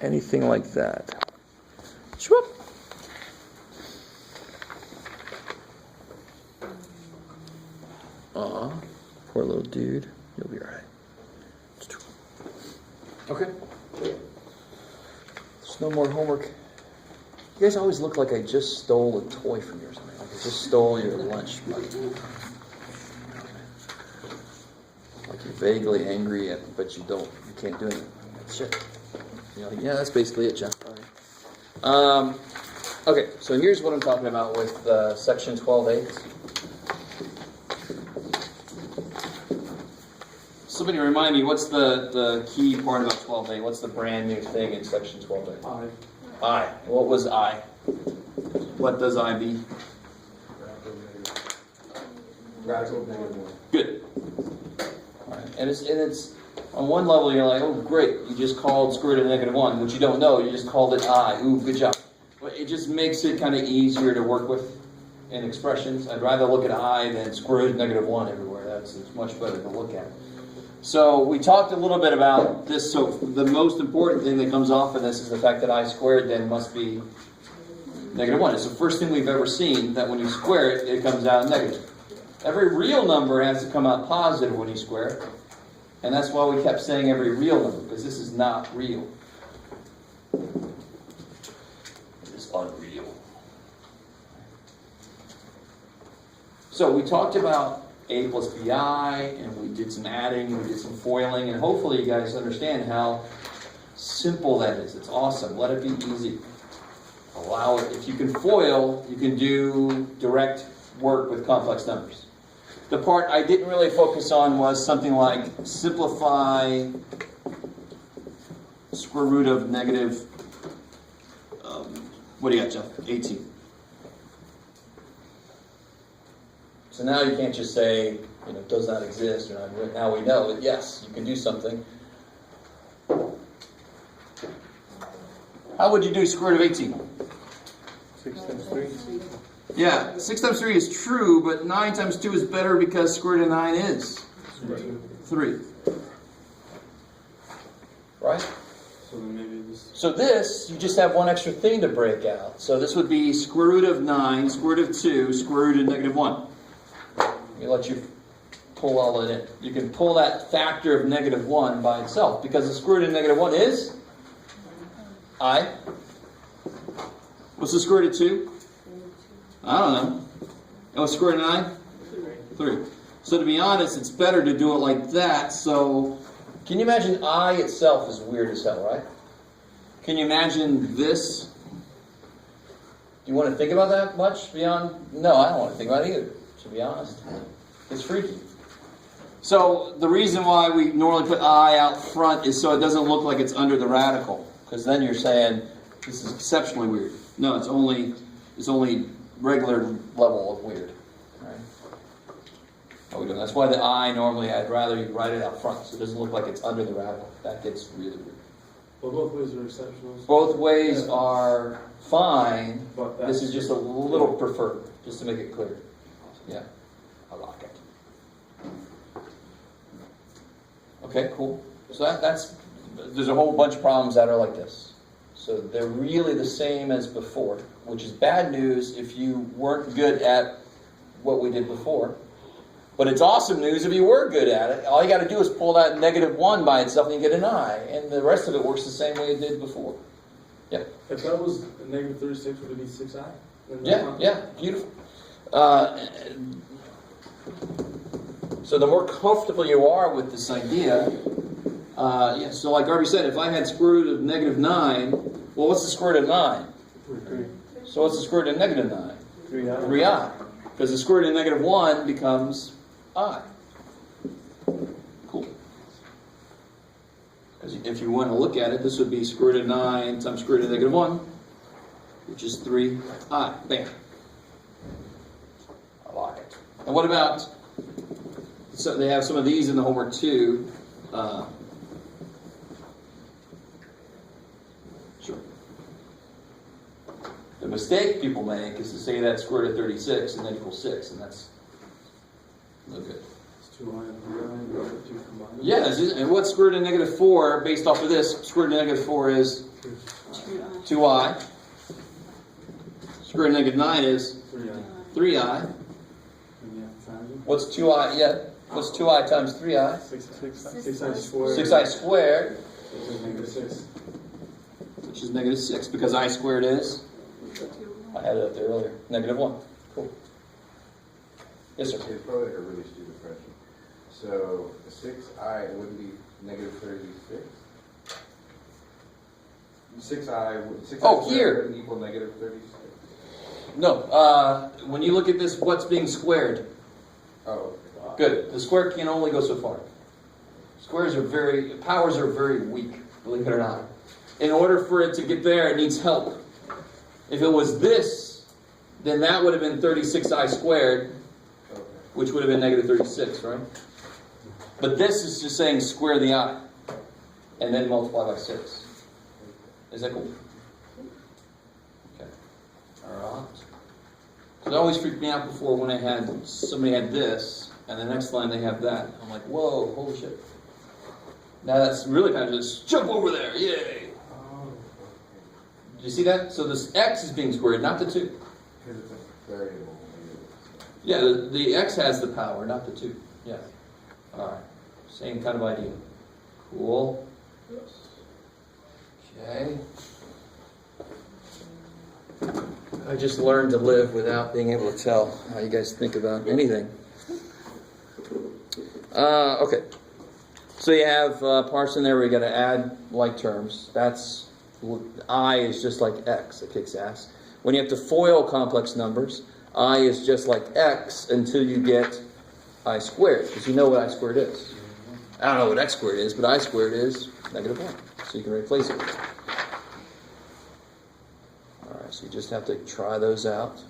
anything like that. Swoop. Aw, poor little dude. You'll be alright. Okay. There's no more homework. You guys always look like I just stole a toy from you or something. Like I just stole your lunch money. Like you're vaguely angry, but you can't do anything. Shit. You're like, yeah, that's basically it, Jeff. Okay, so here's what I'm talking about with section 12a. Somebody remind me, what's the key part about 12a? What's the brand new thing in section 12a? I. What was I? What does I be? Radical negative 1. Good. All right. And it's on one level you're like, oh great, you just called square root of negative 1, which you don't know, you just called it I. Ooh, good job. But it just makes it kind of easier to work with in expressions. I'd rather look at I than square root of negative 1 everywhere. It's much better to look at. So we talked a little bit about this. So the most important thing that comes off of this is the fact that I squared then must be negative 1. It's the first thing we've ever seen that when you square it, it comes out negative. Every real number has to come out positive when you square it. And that's why we kept saying every real number, because this is not real. It is unreal. So we talked about a plus bi, and we did some adding, we did some foiling, and hopefully you guys understand how simple that is. It's awesome. Let it be easy. Allow it. If you can foil, you can do direct work with complex numbers. The part I didn't really focus on was something like simplify square root of negative, what do you got, Jeff? 18. So now you can't just say, it does not exist. Now we know that, yes, you can do something. How would you do square root of 18? 6 times 3. Yeah, 6 times 3 is true, but 9 times 2 is better because square root of 9 is 3. Right? So then maybe this. So this, you just have one extra thing to break out. So this would be square root of 9, square root of 2, square root of negative 1. Let let you pull all of it in. You can pull that factor of negative 1 by itself, because the square root of negative 1 is I. What's the square root of 2? I don't know. And what's the square root of 9? 3. So to be honest, it's better to do it like that. So can you imagine I itself is weird as hell, right? Can you imagine this? Do you want to think about that much beyond? No, I don't want to think about it either, to be honest. It's freaky. So the reason why we normally put I out front is so it doesn't look like it's under the radical. Because then you're saying, this is exceptionally weird. No, it's only regular level of weird. Right? How we doing? That's why the I normally, I'd rather you write it out front so it doesn't look like it's under the radical. That gets really weird. Well, both ways are exceptional. Both ways are fine. But this is just a little preferred, just to make it clear. Yeah, I like it. Okay, cool. So there's a whole bunch of problems that are like this. So they're really the same as before, which is bad news if you weren't good at what we did before. But it's awesome news if you were good at it. All you got to do is pull that negative 1 by itself and you get an I. And the rest of it works the same way it did before. Yeah? If that was a negative 36, would it be 6i? Yeah, beautiful. So the more comfortable you are with this idea, so like Arby said, if I had square root of negative 9, well, what's the square root of 9? 3. So what's the square root of negative 9? 3i. 3i. Because the square root of negative 1 becomes I. Cool. Because if you want to look at it, this would be square root of 9 times square root of negative 1, which is 3i. Bam. I like it. And what about, so they have some of these in the homework too. Sure. The mistake people make is to say that square root of 36 and then equals 6, and that's no good. It's 2i and 3i, and the other two combined. Yeah, and what's square root of negative 4 based off of this? Square root of negative 4 is 2i. Square root of negative 9 is 3i. And you have to times it. What's 2i? Yeah. What's 2i times 3i? 6i squared. 6i squared, Which is negative 6. which is negative 6, because I squared is, I had it up there earlier, negative 1. Cool. Yes, sir. It's probably like a really stupid question. So 6i wouldn't be negative 36? 6i Oh, here. squared wouldn't equal negative 36? No, when you look at this, what's being squared? Oh, okay. Good. The square can only go so far. Powers are very weak, believe it or not. In order for it to get there, it needs help. If it was this, then that would have been 36i squared, Okay. which would have been negative 36, right? But this is just saying square the I, and then multiply by 6. Is that cool? Okay. All right. It always freaked me out before when somebody had this, and the next line they have that. I'm like, whoa, holy shit. Now that's really kind of just jump over there, yay! Oh, okay. Did you see that? So this x is being squared, not the 2. Because it's a variable. Yeah, the x has the power, not the 2. Yeah. All right. Same kind of idea. Cool. Okay. I just learned to live without being able to tell how you guys think about anything. Okay. So you have parts in there where you got to add like terms. That's I is just like x. It kicks ass. When you have to FOIL complex numbers, I is just like x until you get I squared, because you know what I squared is. I don't know what x squared is, but I squared is negative 1. So you can replace it. All right, so you just have to try those out.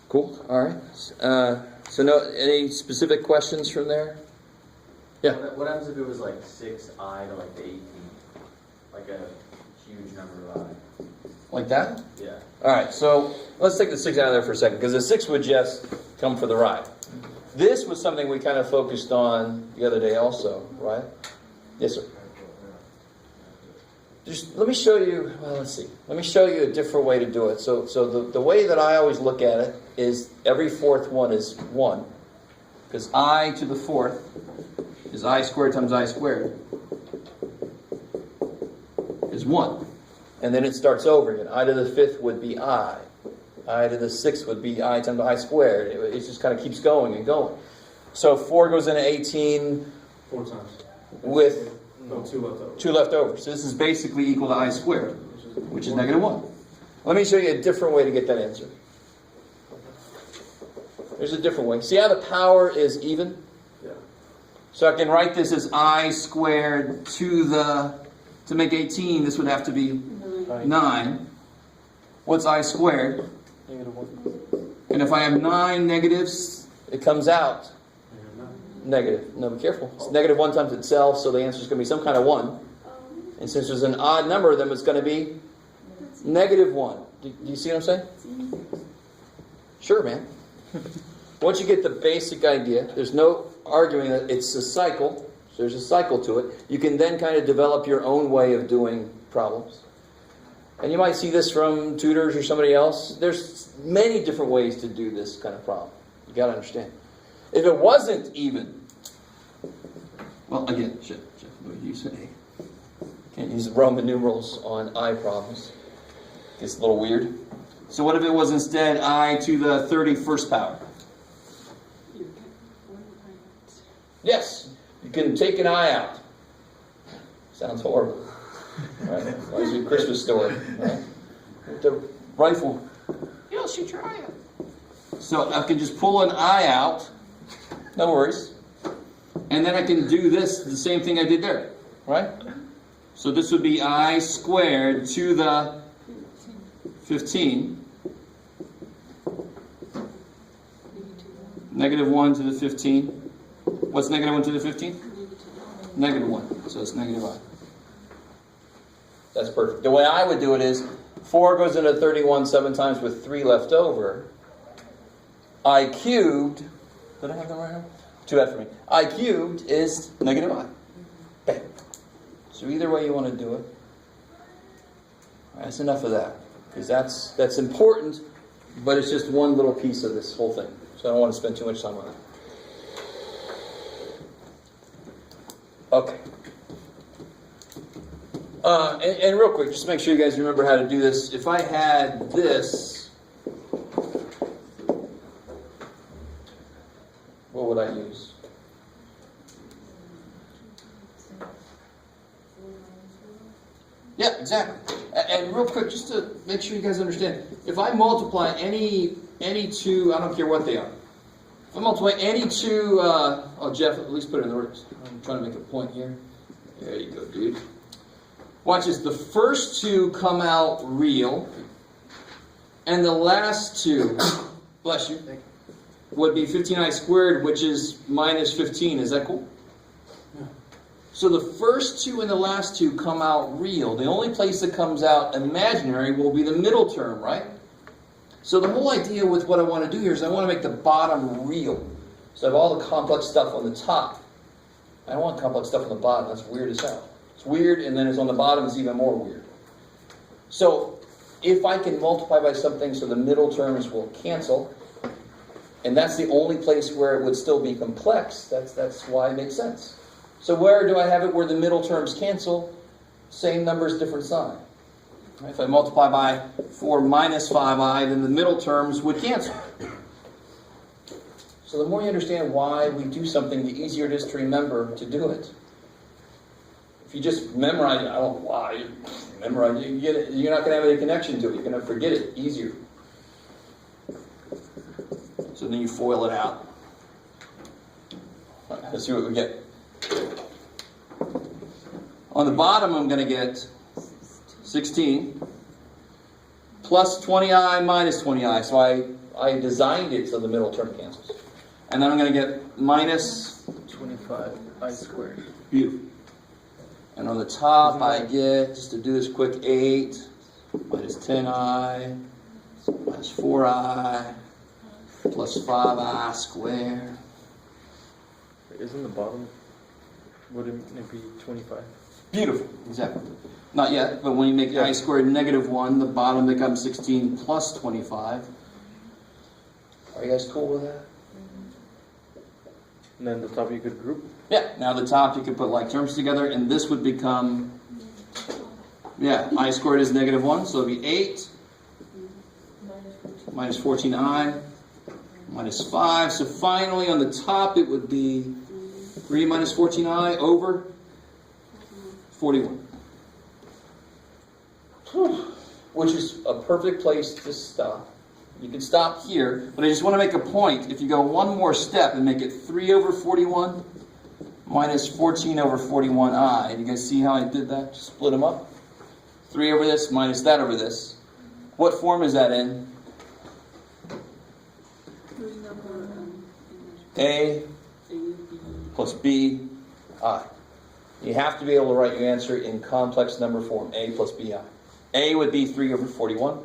Cool. All right. So no, any specific questions from there? Yeah. What happens if it was like 6i to like the 18th? Like a huge number of I. Like that? Yeah. All right, so let's take the 6 out of there for a second, because the 6 would just come for the ride. This was something we kind of focused on the other day also, right? Yes, sir. Just let me show you, well, let's see. Let me show you a different way to do it. So the way that I always look at it is every fourth one is 1. Because I to the fourth is I squared times I squared is 1. And then it starts over again. I to the fifth would be I. I to the sixth would be I times I squared. It just kind of keeps going and going. So 4 goes into 18 4 times. with No, 2 left over. 2 left over. So this is basically equal to I squared, which is negative 1. Let me show you a different way to get that answer. There's a different way. See how the power is even? Yeah. So I can write this as I squared to make 18, this would have to be 9. What's I squared? Negative 1. And if I have 9 negatives, it comes out negative. No, be careful. It's negative 1 times itself, so the answer is going to be some kind of 1. And since there's an odd number of them, it's going to be negative 1. Do you see what I'm saying? Sure, man. Once you get the basic idea, there's no arguing that it's a cycle. So there's a cycle to it. You can then kind of develop your own way of doing problems. And you might see this from tutors or somebody else. There's many different ways to do this kind of problem. You got to understand. If it wasn't even, well, again, what do you say? Can't use Roman numerals on I problems. Gets a little weird. So what if it was instead I to the 31st power? Yes, you can take an I out. Sounds horrible. Right? Like a Christmas story. Right? With the rifle. You'll shoot your eye out. So I can just pull an I out. No worries. And then I can do this, the same thing I did there. Right? So this would be I squared to the 15. Negative 1 to the 15. What's negative 1 to the 15? Negative 1. So it's negative I. That's perfect. The way I would do it is 4 goes into 31 7 times with 3 left over. I cubed. Did I have that right here? Too bad for me. I cubed is negative I. Bam. So either way you want to do it. All right, that's enough of that. Because that's important, but it's just one little piece of this whole thing. So I don't want to spend too much time on it. Okay. And real quick, just to make sure you guys remember how to do this. If I had this, what would I use? Yeah, exactly. And real quick, just to make sure you guys understand, if I multiply any two, I don't care what they are. If I multiply any two, oh Jeff, at least put it in the words. I'm trying to make a point here. There you go, dude. Watch this. The first two come out real, and the last two, bless you, would be 15i squared, which is minus 15. Is that cool? Yeah. So the first two and the last two come out real. The only place that comes out imaginary will be the middle term, right? So the whole idea with what I want to do here is I want to make the bottom real. So I have all the complex stuff on the top. I don't want complex stuff on the bottom. That's weird as hell. It's weird, and then it's on the bottom is even more weird. So if I can multiply by something so the middle terms will cancel, and that's the only place where it would still be complex, that's why it makes sense. So where do I have it where the middle terms cancel? Same numbers, different sign. If I multiply by 4 minus 5i, then the middle terms would cancel. So the more you understand why we do something, the easier it is to remember to do it. If you just memorize it, I don't know why. Memorize it, you're not going to have any connection to it. You're going to forget it easier. So then you FOIL it out. All right, let's see what we get. On the bottom, I'm going to get 16 plus 20i minus 20i. So I designed it so the middle term cancels. And then I'm going to get minus 25i squared. Beautiful. And on the top, I get, just to do this quick, 8 minus 10i minus 4i plus 5i squared. Isn't the bottom, wouldn't it be 25? Beautiful, exactly. Not yet, but when you make I squared negative 1, the bottom becomes 16 plus 25. Are you guys cool with that? And then the top you could group? Yeah, now the top you could put like terms together, and this would become, I squared is negative 1, so it would be 8 minus 14i minus 5. So finally on the top it would be 3 minus 14i over 41. Which is a perfect place to stop. You can stop here, but I just want to make a point. If you go one more step and make it 3 over 41 minus 14 over 41i. Do you guys see how I did that? Just split them up. 3 over this minus that over this. What form is that in? A plus B, I. You have to be able to write your answer in complex number form. A plus BI. A would be 3 over 41.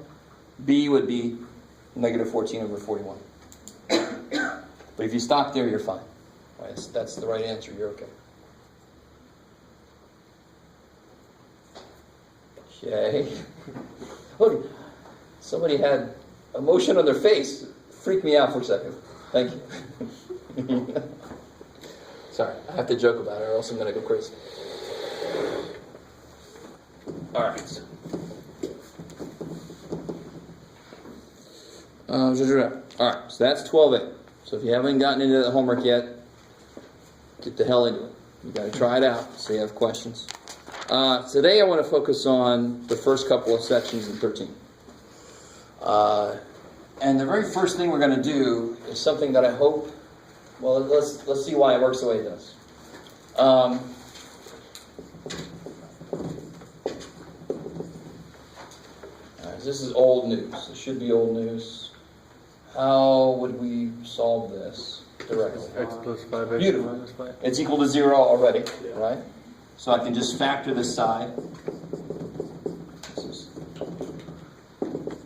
B would be negative 14 over 41. But if you stop there, you're fine. Right? That's the right answer. You're okay. Okay. Look, somebody had emotion on their face. Freaked me out for a second. Thank you. Sorry, I have to joke about it or else I'm going to go crazy. All right. All right, so that's 12A. So if you haven't gotten into the homework yet, get the hell into it. You got to try it out so you have questions. Today I want to focus on the first couple of sections in 13. And the very first thing we're going to do is something that I hope, well, let's see why it works the way it does. This is old news. This should be old news. How would we solve this directly? X plus 5x Beautiful. minus 5. It's equal to 0 already, right? So I can just factor this side.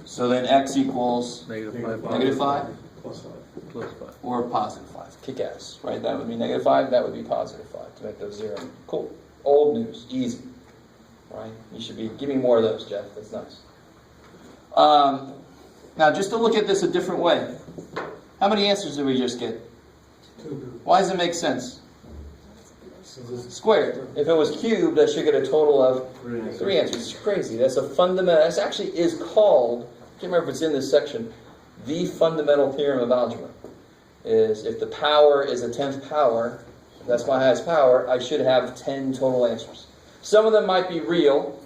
So then x equals Negative 5. negative 5 Plus 5. Plus 5. or positive 5. 5. Kick-ass, right? That would be negative 5, that would be positive 5 to make those 0. Cool. Old news. Easy. Right? You should be, give me more of those, Jeff. That's nice. Now, just to look at this a different way. How many answers did we just get? 2. Why does it make sense? Squared. If it was cubed, I should get a total of 3 answers. It's crazy. That's a fundamental, this actually is called, I can't remember if it's in this section, the fundamental theorem of algebra. Is if the power is a 10th power, if that's my highest power, I should have 10 total answers. Some of them might be real,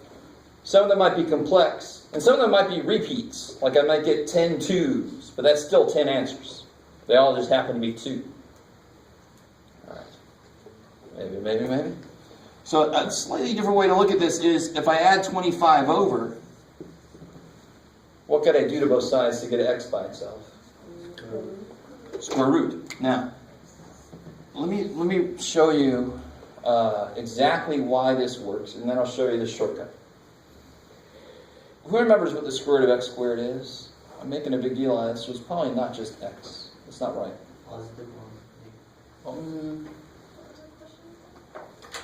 some of them might be complex, and some of them might be repeats. Like I might get 10 2s, but that's still 10 answers. They all just happen to be 2. Maybe. So a slightly different way to look at this is, if I add 25 over, what could I do to both sides to get an x by itself? Square root. Now, let me show you exactly why this works, and then I'll show you the shortcut. Who remembers what the square root of x squared is? I'm making a big deal on it, so it's probably not just x. It's not right. Positive one.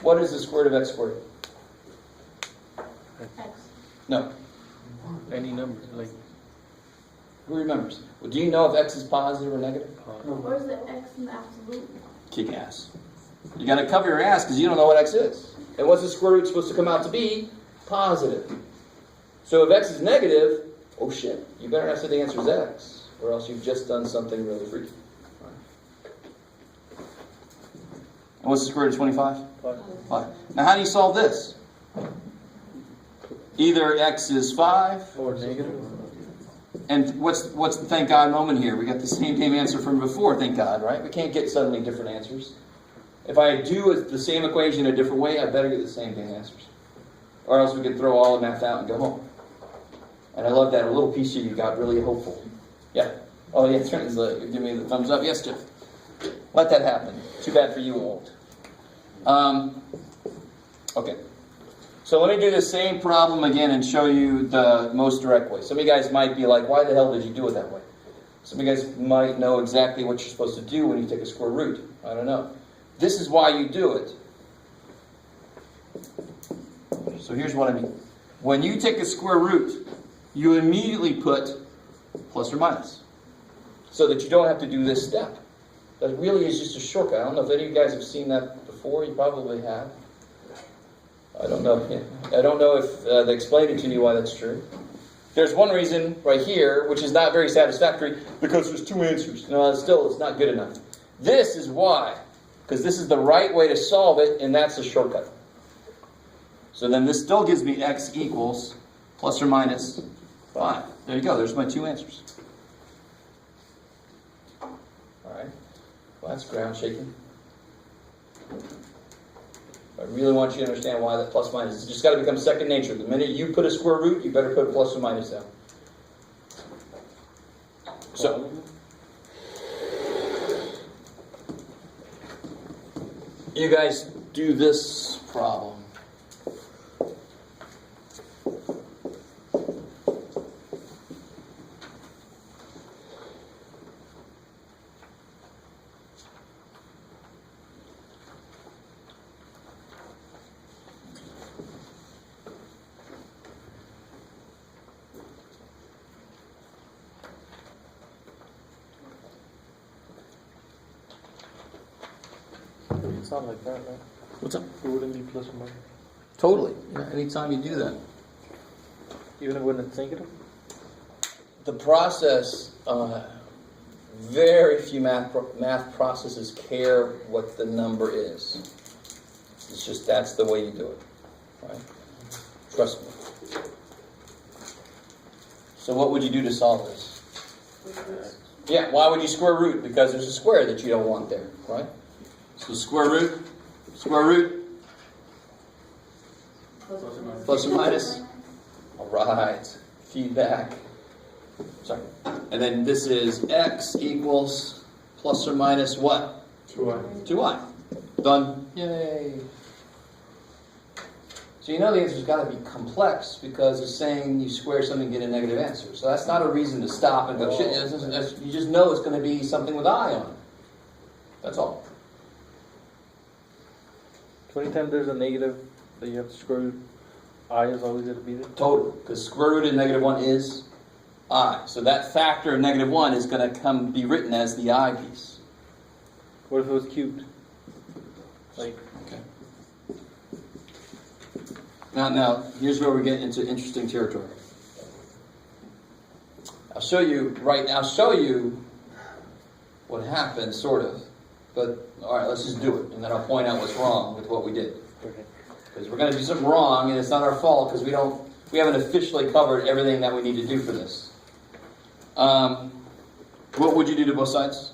What is the square root of x squared? X. No. Any number, like Who remembers? Well, do you know if x is positive or negative? Or is it X in the absolute? Kick ass. You got to cover your ass because you don't know what x is. And what's the square root supposed to come out to be? Positive. So if x is negative, oh shit, you better not say the answer is x, or else you've just done something really freaky. And what's the square root of 25? 5. Now how do you solve this? Either x is 5, or negative. and what's the thank God moment here? We got the same damn answer from before, thank God, right? We can't get suddenly different answers. If I do the same equation a different way, I better get the same damn answers. Or else we could throw all the math out and go home. And I love that a little piece of you got really hopeful. Yeah. Oh yeah, give me the thumbs up. Yes, Jeff. Let that happen. Too bad for you, it won't. Okay. So let me do the same problem again and show you the most direct way. Some of you guys might be like, why the hell did you do it that way? Some of you guys might know exactly what you're supposed to do when you take a square root. I don't know. This is why you do it. So here's what I mean. When you take a square root, you immediately put plus or minus, so that you don't have to do this step. That really is just a shortcut. I don't know if any of you guys have seen that before. You probably have. I don't know. I don't know if they explained it to you why that's true. There's one reason right here, which is not very satisfactory, because there's 2 answers. No, it's not good enough. This is why. Because this is the right way to solve it, and that's a shortcut. So then this still gives me x equals plus or minus 5. There you go. There's my 2 answers. All right. Well, that's ground shaking. I really want you to understand why that plus minus. It's just got to become second nature. The minute you put a square root, you better put a plus or minus down. So, you guys do this problem. It's not like that, right? What's up? It wouldn't be plus or minus. Totally. Yeah, anytime you do that. Even when it's negative? The process, very few math processes care what the number is. It's just that's the way you do it. Right? Trust me. So what would you do to solve this? Yeah, why would you square root? Because there's a square that you don't want there, right? So square root, plus or minus. All right, feedback. Sorry. And then this is x equals plus or minus what? 2i. 2i. Done. Yay. So you know the answer's got to be complex because it's saying you square something and get a negative answer. So that's not a reason to stop and go, shit, you just know it's going to be something with I on it. That's all. So anytime there's a negative that you have to square root, I is always going to be there. Total, because square root of -1 is I. So that factor of -1 is going to be written as the I piece. What if it was cubed? Like, Okay. Now, here's where we get into interesting territory. I'll show you what happened, sort of. But, all right, let's just do it. And then I'll point out what's wrong with what we did. okay. Because we're going to do something wrong, and it's not our fault, because we haven't officially covered everything that we need to do for this. What would you do to both sides?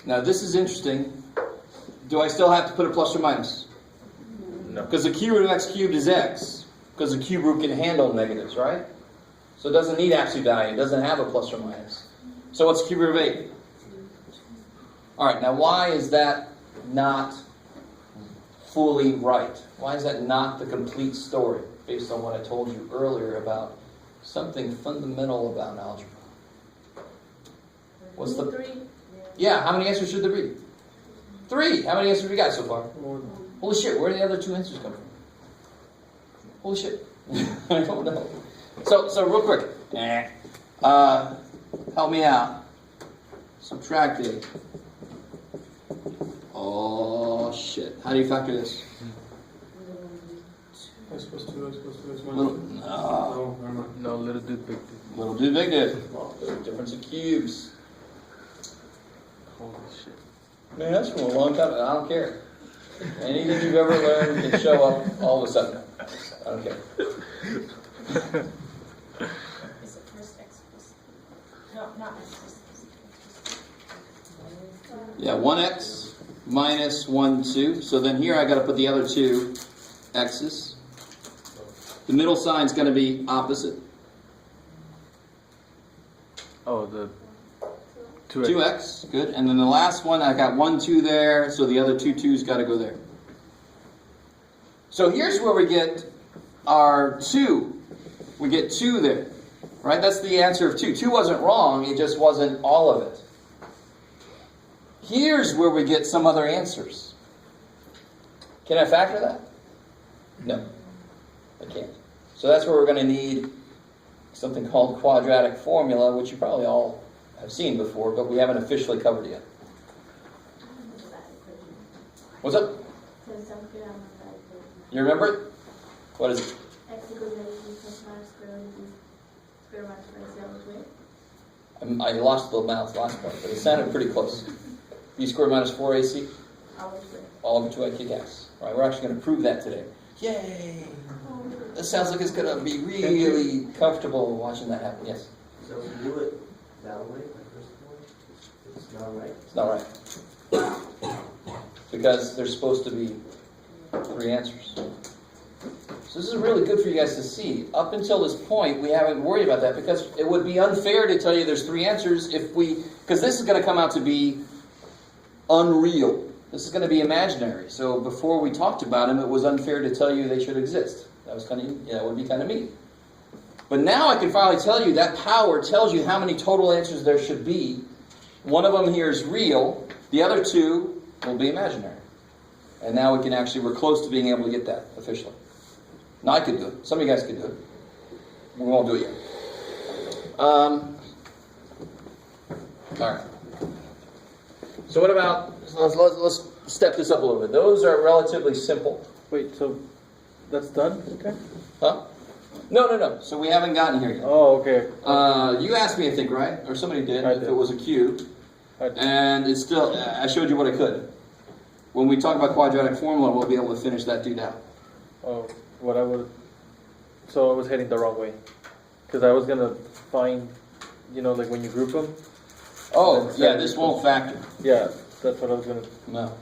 Now, this is interesting. Do I still have to put a plus or minus? No. Because the cube root of x cubed is x. Because the cube root can handle negatives, right? So it doesn't need absolute value. It doesn't have a plus or minus. So what's the cube root of 8? All right, now why is that not fully right? Why is that not the complete story, based on what I told you earlier about something fundamental about algebra? What's the... 3. Yeah, how many answers should there be? 3. How many answers we got so far? More than Holy shit, where did the other 2 answers come from? Holy shit. I don't know. So real quick. Help me out. Subtract 8. Oh shit. How do you factor this? X plus 2, X plus 2, X minus Little, 2. no. No, never mind. no, little dude, big dude. Little dude, big dude. Well, there's a difference of cubes. Holy shit. Man, that's from a long time. I don't care. Anything you've ever learned can show up all of a sudden. I don't care. Is it first x plus? No, not x plus. Yeah, 1x minus 1, 2. So then here I got to put the other 2 x's. The middle sign's going to be opposite. Oh, the 2x. 2x, good. And then the last one, I got 1, 2 there, so the other 2 2's got to go there. So here's where we get our 2. We get 2 there, right? That's the answer of 2. 2 wasn't wrong, it just wasn't all of it. Here's where we get some other answers. Can I factor that? No, I can't. So that's where we're going to need something called quadratic formula, which you probably all have seen before, but we haven't officially covered yet. What's up? You remember it? What is it? X equals negative plus minus square root of square minus minus the other way. I lost the last part, but it sounded pretty close. B squared minus 4ac, all over 2i kick ass. All right, we're actually going to prove that today. Yay! This sounds like it's going to be really comfortable watching that happen. Yes? So if you do it that way, like this one, it's not right. It's not right. Because there's supposed to be 3 answers. So this is really good for you guys to see. Up until this point, we haven't worried about that because it would be unfair to tell you there's 3 answers because this is going to come out to be unreal. This is going to be imaginary. So before we talked about them, it was unfair to tell you they should exist. That was that would be kind of mean. But now I can finally tell you that power tells you how many total answers there should be. One of them here is real. The other 2 will be imaginary. And now we're close to being able to get that officially. Now I could do it. Some of you guys could do it. We won't do it yet. All right. So what about, let's step this up a little bit. Those are relatively simple. Wait, so that's done? Okay. Huh? No. So we haven't gotten here yet. Oh, okay. You asked me, I think, right? Or somebody did, I if did. it was a cube. I did. And it's still, I showed you what I could. When we talk about quadratic formula, we'll be able to finish that dude out. Oh, what I would. So I was heading the wrong way. Because I was going to find, like when you group them. Oh, yeah, this won't factor. Yeah, that's what I was going to. No.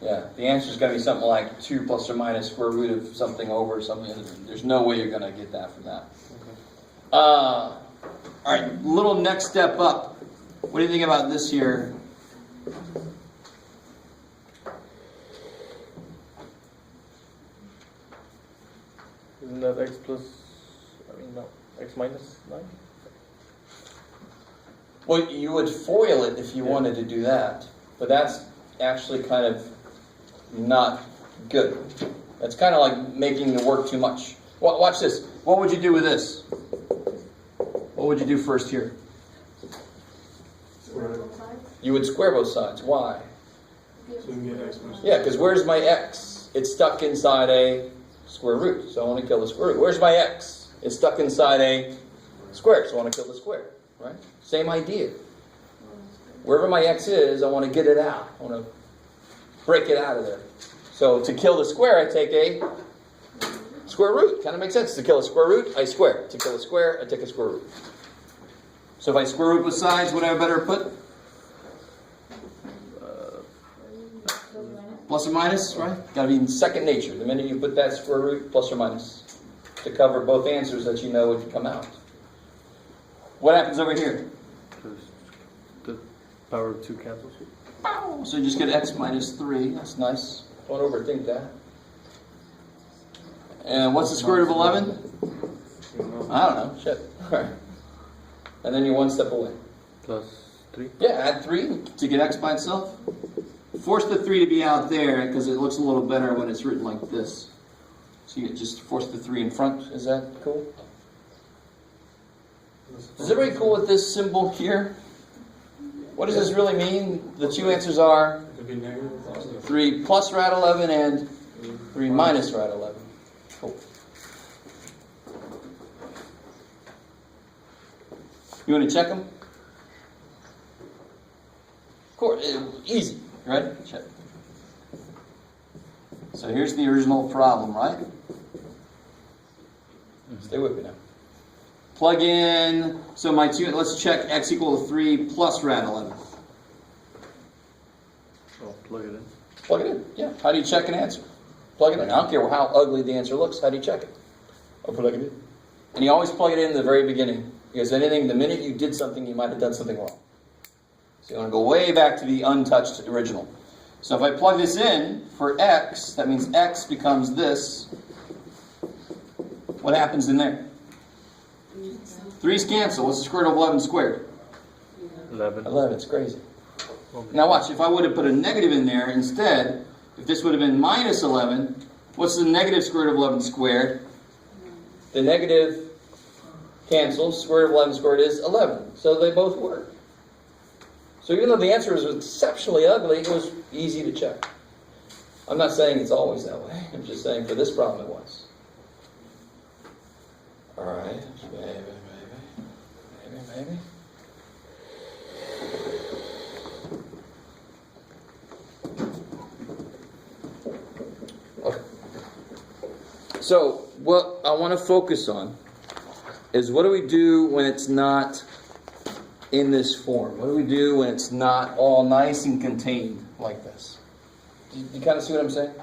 Yeah, the answer's got to be something like 2 plus or minus square root of something over something. There's no way you're going to get that from that. Okay. All right, little next step up. What do you think about this here? Isn't that x plus, x minus 9? Well, you would FOIL it if you wanted to do that. But that's actually kind of not good. That's kind of like making the work too much. Watch this. What would you do with this? What would you do first here? Square both sides. You would square both sides. Why? So we can get x minus. Yeah, because where's my x? It's stuck inside a square root, so I want to kill the square root. Where's my x? It's stuck inside a square, so I want to kill the square. Right? Same idea. Wherever my x is, I want to get it out. I want to break it out of there. So to kill the square, I take a square root. Kind of makes sense. To kill a square root, I square. To kill a square, I take a square root. So if I square root both sides, what do I better put? Plus or minus, right? Got to be in second nature. The minute you put that square root, plus or minus, to cover both answers that you know would come out. What happens over here? The power of 2 cancels. So you just get x minus 3. That's nice. Don't overthink that. And what's the square root of 11? I don't know. Shit. All right. And then you're one step away. Plus 3. Yeah, add 3 to get x by itself. Force the 3 to be out there because it looks a little better when it's written like this. So you just force the 3 in front. Is that cool? Is everybody cool with this symbol here? What does this really mean? The two answers are It could be negative. 3 plus rad 11 and 3 minus rad 11. Cool. You want to check them? Of course, easy, right? Check. So here's the original problem, right? Stay with me now. Plug in, so my two, let's check x equal to 3 plus rad 11. Oh, plug it in. Plug it in, yeah. How do you check an answer? Plug it in. I don't care how ugly the answer looks, how do you check it? I'll plug it in. And you always plug it in the very beginning. Because anything, the minute you did something, you might have done something wrong. So you want to go way back to the untouched original. So if I plug this in for x, that means x becomes this. What happens in there? 3's cancel. What's the square root of 11 squared? 11. 11. It's crazy. Now watch. If I would have put a negative in there instead, if this would have been minus 11, what's the negative square root of 11 squared? The negative cancels. Square root of 11 squared is 11. So they both work. So even though the answer was exceptionally ugly, it was easy to check. I'm not saying it's always that way. I'm just saying for this problem it was. All right. Maybe. Okay. So what I want to focus on is what do we do when it's not in this form? What do we do when it's not all nice and contained like this? Do you kind of see what I'm saying?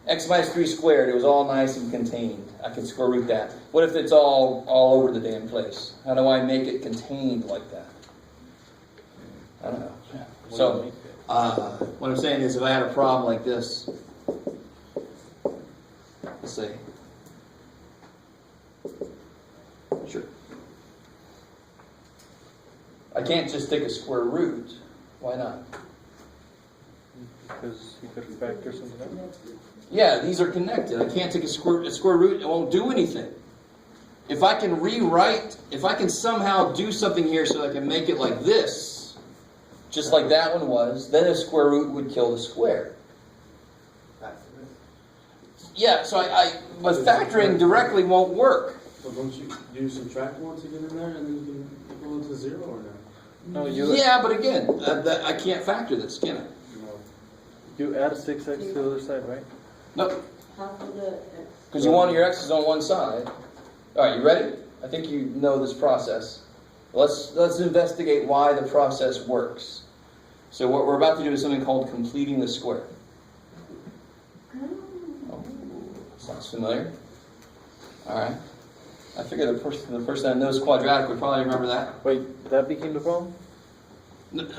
X minus 3 squared, it was all nice and contained. I can square root that. What if it's all over the damn place? How do I make it contained like that? I don't know. So, what I'm saying is if I had a problem like this, let's say, sure. I can't just take a square root. Why not? Because you could factor something out. Yeah, these are connected. I can't take a square root. It won't do anything. If I can rewrite, if I can somehow do something here so I can make it like this, just like that one was, then a square root would kill the square. Yeah, so but factoring directly won't work. But don't you do you subtract 1 to get in there and then you can equal it to 0 or no? No, you Yeah, but again, I can't factor this, can I? No. you add 6x to the other side, right? Nope. Half of the x. Because you want your x's on one side. All right, you ready? I think you know this process. Let's investigate why the process works. So what we're about to do is something called completing the square. Oh, sounds familiar. All right. I figure the person that knows quadratic would probably remember that. Wait, that became the problem?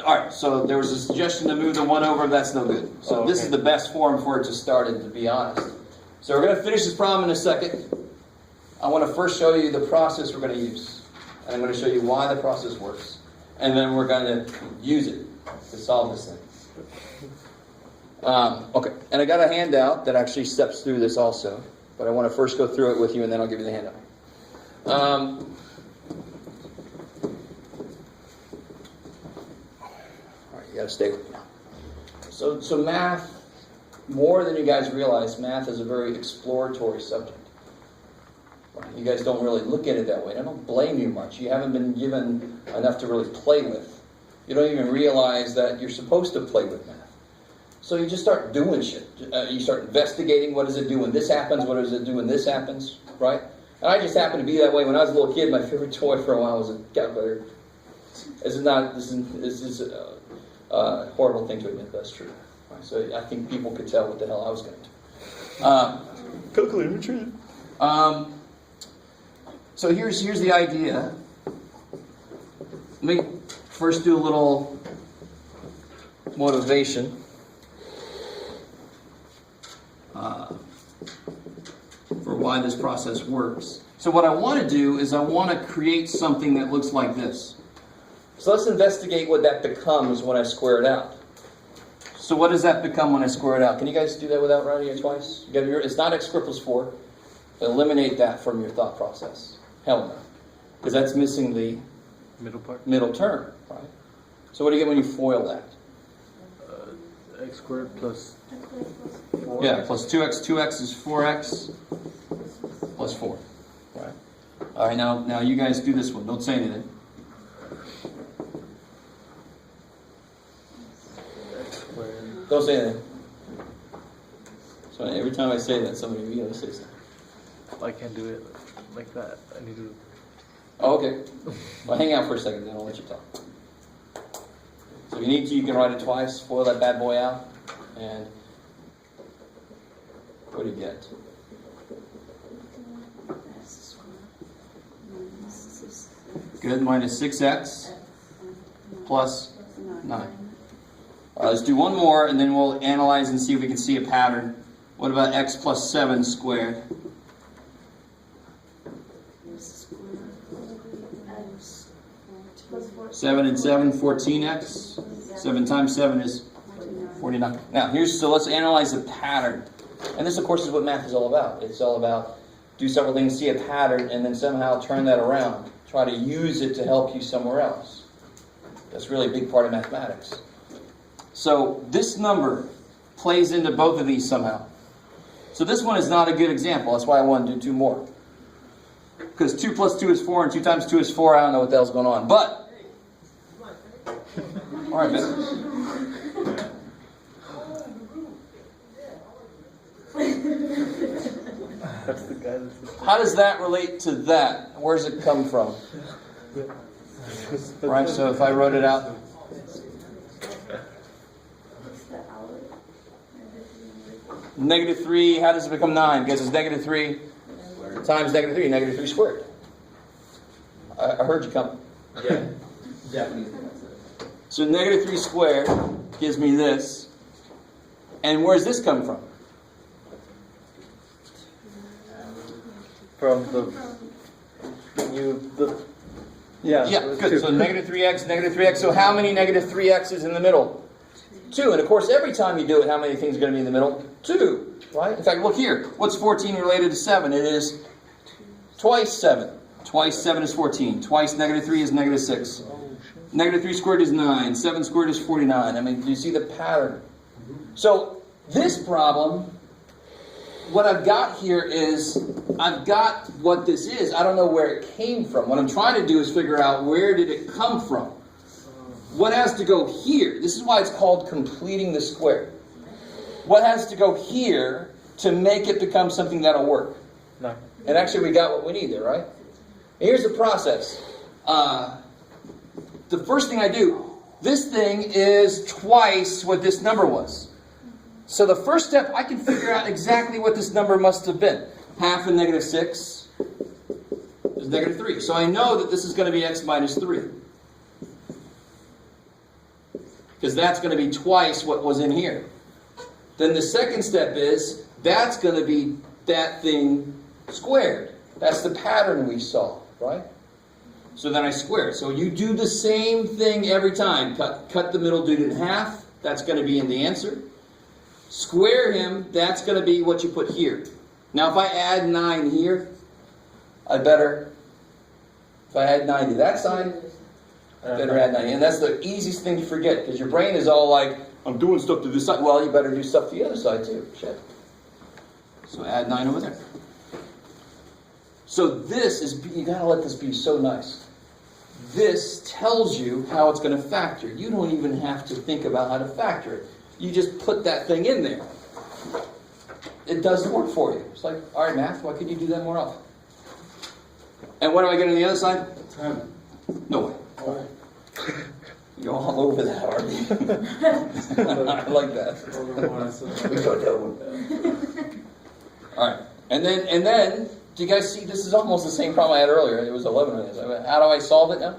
All right, so there was a suggestion to move the 1 over. That's no good. So this is the best form for it to start in, to be honest. So we're going to finish this problem in a second. I want to first show you the process we're going to use. And I'm going to show you why the process works. And then we're going to use it to solve this thing. Okay, and I got a handout that actually steps through this also, but I want to first go through it with you and then I'll give you the handout. All right, you got to stay with me now. So math, more than you guys realize, math is a very exploratory subject. You guys don't really look at it that way. I don't blame you much. You haven't been given enough to really play with. You don't even realize that you're supposed to play with math. So you just start doing shit. You start investigating, what does it do when this happens, what does it do when this happens, right? And I just happened to be that way. When I was a little kid, my favorite toy for a while was a calculator. This is a horrible thing to admit, that's true. Right? So I think people could tell what the hell I was going to do. Calculator retreat. So here's the idea. Let me first do a little motivation. For why this process works. So what I want to do is I want to create something that looks like this. So let's investigate what that becomes when I square it out. So what does that become when I square it out? Can you guys do that without writing it twice? It's not x squared plus 4. Eliminate that from your thought process. Hell no. Because that's missing the middle term, right? So what do you get when you FOIL that? X squared plus 4. Yeah, plus 2x. 2x is 4x plus 4. Right. All right, now you guys do this one. Don't say anything. X squared. Don't say anything. So every time I say that, somebody of you gotta say something. I can't do it like that. I need to. Oh, okay. Well, hang out for a second, then I'll let you talk. So if you need to, you can write it twice. Foil that bad boy out. And what do you get? Good, minus 6x plus 9. All right, let's do one more, and then we'll analyze and see if we can see a pattern. What about x plus 7 squared? 7 and 7, 14x. 7 times 7 is 49. Now, so let's analyze a pattern. And this, of course, is what math is all about. It's all about do several things, see a pattern, and then somehow turn that around. Try to use it to help you somewhere else. That's really a big part of mathematics. So this number plays into both of these somehow. So this one is not a good example. That's why I want to do 2 more. Because 2 plus 2 is 4, and 2 times 2 is 4. I don't know what the hell's going on. But, all right, man. That's the guy that's. How does that relate to that? Where does it come from? Right, so if I wrote it out. Negative 3, how does it become 9? Because it's negative 3 times negative 3, negative 3 squared. I heard you come. Yeah. Japanese. So negative 3 squared gives me this. And where does this come from? From yeah. Yeah, good. So negative 3x. So how many negative 3x's in the middle? 2. And of course, every time you do it, how many things are going to be in the middle? 2. Right? In fact, look here. What's 14 related to 7? It is twice 7. Twice 7 is 14. Twice negative 3 is negative 6. Negative 3 squared is 9. 7 squared is 49. I mean, do you see the pattern? So this problem, what I've got here is, I've got what this is. I don't know where it came from. What I'm trying to do is figure out where did it come from. What has to go here? This is why it's called completing the square. What has to go here to make it become something that'll work? 9. And actually we got what we need there, right? Here's the process. The first thing I do, this thing is twice what this number was. So the first step, I can figure out exactly what this number must have been. Half of negative 6 is negative 3. So I know that this is going to be x minus 3. Because that's going to be twice what was in here. Then the second step is, that's going to be that thing squared. That's the pattern we saw, right? So then I square it. So you do the same thing every time. Cut the middle, do it in half. that's going to be in the answer. Square him, that's going to be what you put here. Now if I add 9 here, if I add 9 to that side, I better add 9. And that's the easiest thing to forget, because your brain is all like, I'm doing stuff to this side. Well, you better do stuff to the other side too. Shit. So add 9 over there. So this is, you gotta let this be so nice. This tells you how it's going to factor. You don't even have to think about how to factor it. You just put that thing in there. It does the work for you. It's like, all right, math, why can't you do that more often? And what do I get on the other side? 10. No way. Oh. You're all over that, aren't you? I like that. We go down. All right. And then, do you guys see, this is almost the same problem I had earlier. It was 11 minutes. How do I solve it now?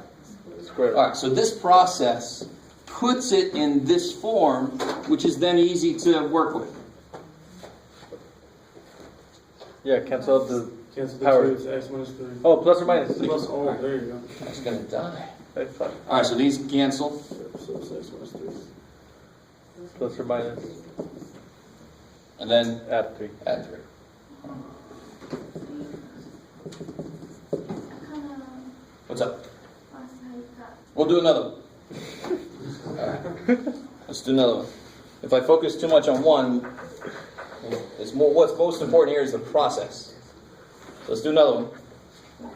Square. All right, so this process puts it in this form, which is then easy to work with. Yeah, cancel out the Cancel the power. 2, it's x minus 3. Oh, plus or minus. Plus, oh, there you go. That's going to die. That's fine. All right, so these cancel. So it's x minus 3. Plus or minus. And then Add 3. add 3. What's up? We'll do another one. All right. Let's do another one. If I focus too much on one, it's more, what's most important here is the process. So let's do another one.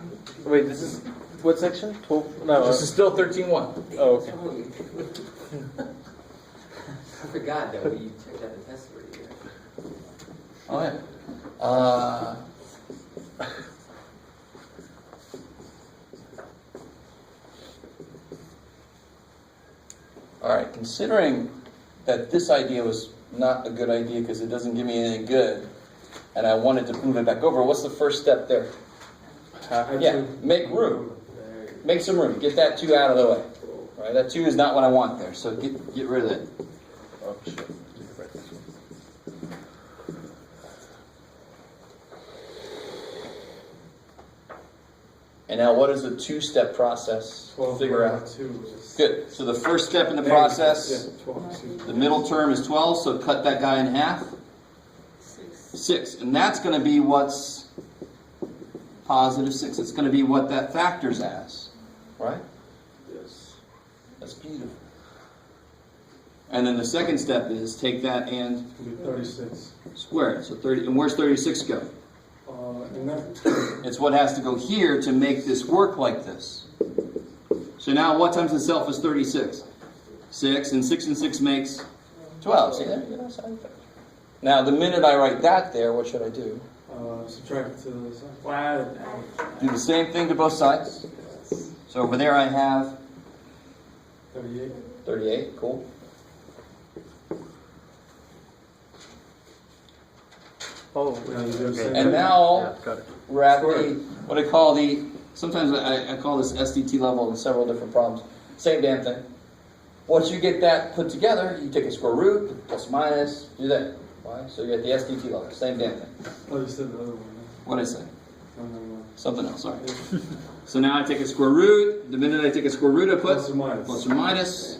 Wait, this is what section? 12? No. This is still 13.1. Oh, okay. I forgot that we checked out the test already. Oh, yeah. All right, considering that this idea was not a good idea because it doesn't give me anything good, and I wanted to move it back over, what's the first step there? Yeah, make room. Make some room. Get that 2 out of the way. All right, that 2 is not what I want there, so get rid of it. Oh, shit. And now what is the 2-step process? 12 Figure out. 2. Good. So the first step in the process, Yeah, 12. the middle term is 12, so cut that guy in half. 6. And that's going to be what's positive 6. It's going to be what that factors as. Right? Yes. That's beautiful. And then the second step is take that and It's going to be 36. square it. So 30. And where's 36 go? In there. It's what has to go here to make this work like this. So now what times itself is 36? 6, and 6 and 6 makes 12. See, there you go. Now, the minute I write that there, what should I do? Subtract to the side. Wow. Do the same thing to both sides. So over there I have 38. 38. Cool. Oh, Yeah, you do the same And thing. now yeah, got it. we're at the, what I call the, sometimes I call this SDT level in several different problems. Same damn thing. Once you get that put together, you take a square root, plus minus, do that. Right? So you're at the SDT level. Same damn thing. Oh, you said the other one. What did I say? No. Something else, sorry. So now I take a square root. The minute I take a square root, I put Plus or minus. plus or minus.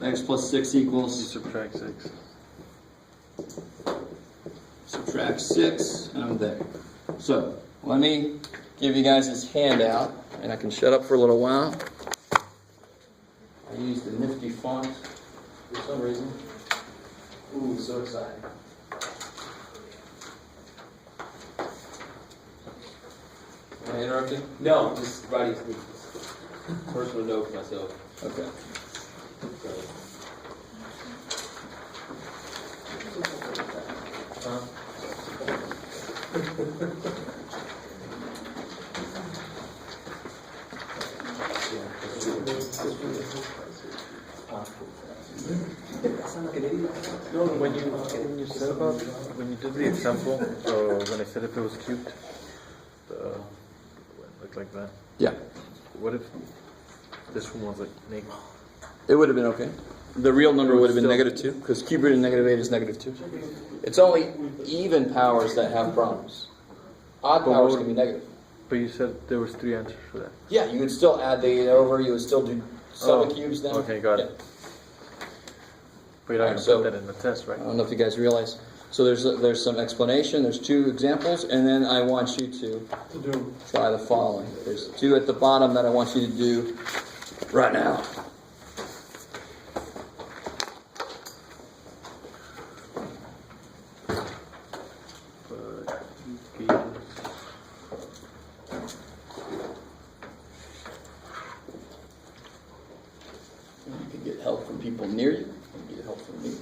X plus 6 You equals, subtract 6. subtract 6, and I'm there. So, let me give you guys this handout, and I can shut up for a little while. I used the nifty font for some reason. Ooh, so exciting. Am I interrupting? No, I'm just writing personal note for myself. Okay. When you said about, when you did the example, when I said if it was cubed, like that. Yeah. What if this one was like negative? It would have been okay. The real number would have been Still- negative 2, because cube root of negative 8 is negative 2. It's only even powers that have problems. Odd But powers what- can be negative. But you said there was 3 answers for that. Yeah, you would still add the 8 over, you would still do sum of Oh, cubes then. okay, got it. But you're not Alright, gonna so- put that in the test, right? I don't know if you guys realize. So there's some explanation. There's 2 examples, and then I want you to To do. try the following. There's 2 at the bottom that I want you to do right now. But equations. You can get help from people near you. You can get help from me.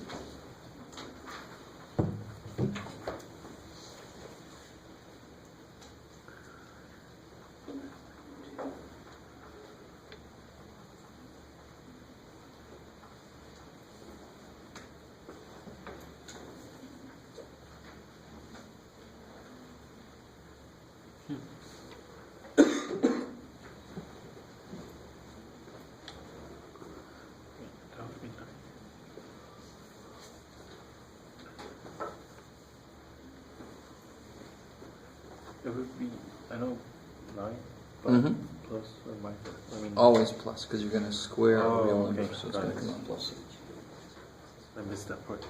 That would be nice. It would be, I know, 9, but Mhm. plus or minus. I mean, Always plus, because you're going to square Oh, a real okay. number, so it's Got going to it. come out plus. I missed that part.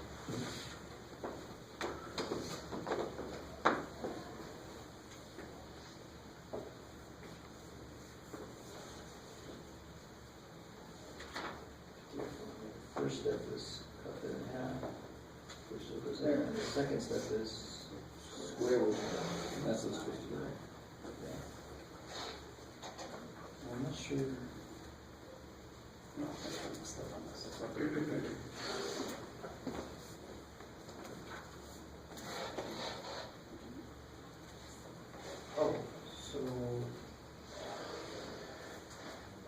First step is cut that in half. First step is there. And the second step is square with that. And that's what's supposed to be right. Yeah. I'm not sure. No, I messed up on this. Oh, so.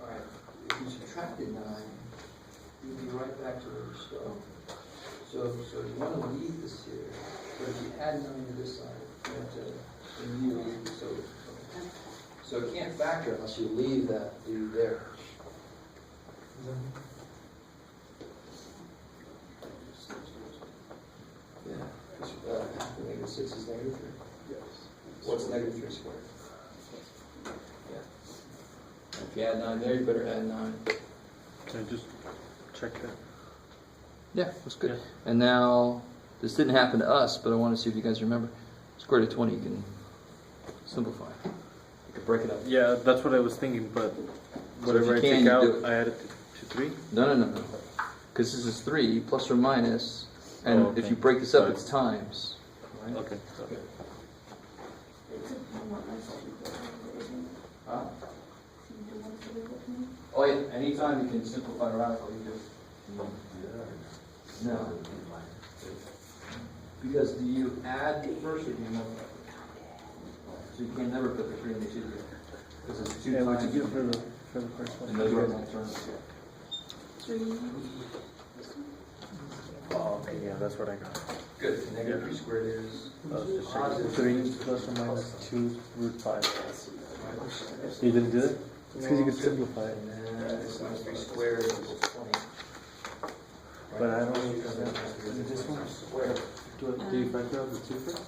Alright, if you subtracted 9, you'll be right back to where you started. So you want to leave this here, but if you add 9 to this side, you have to remove, so it can't factor unless you leave that leave there. Yeah, because negative 6 is negative 3. Yes. What's negative 3 squared? Yeah. If you add 9 there, you better add 9. Can I just check that? Yeah, that's good. Yeah. And now, this didn't happen to us, but I want to see if you guys remember. Square root of 20, you can simplify. You can break it up. Yeah, that's what I was thinking, but So whatever I if you can, take you out, do it. I add it to 3? No. Because this is 3 plus or minus, and Oh, okay. if you break this up, Sorry. it's times. Right? Okay. Okay. It's a somewhat less equation. Huh? So you do want to equal to me? Oh yeah, anytime you can simplify a radical, you do. No. Because do you add first or do you multiply? So you can never put the 3 in the 2 here. Because it's 2 Yeah, what'd times. you get for the first one? And those are alternatives. 3. Oh, okay, yeah, that's what I got. Good. Negative 3 squared is Just positive 3 plus or minus 2 root 5. You didn't do it? It's because you could simplify it. And then it's minus 3 squared equals 20. But I don't know if that. This one? Square. Do you factor out the 2 first?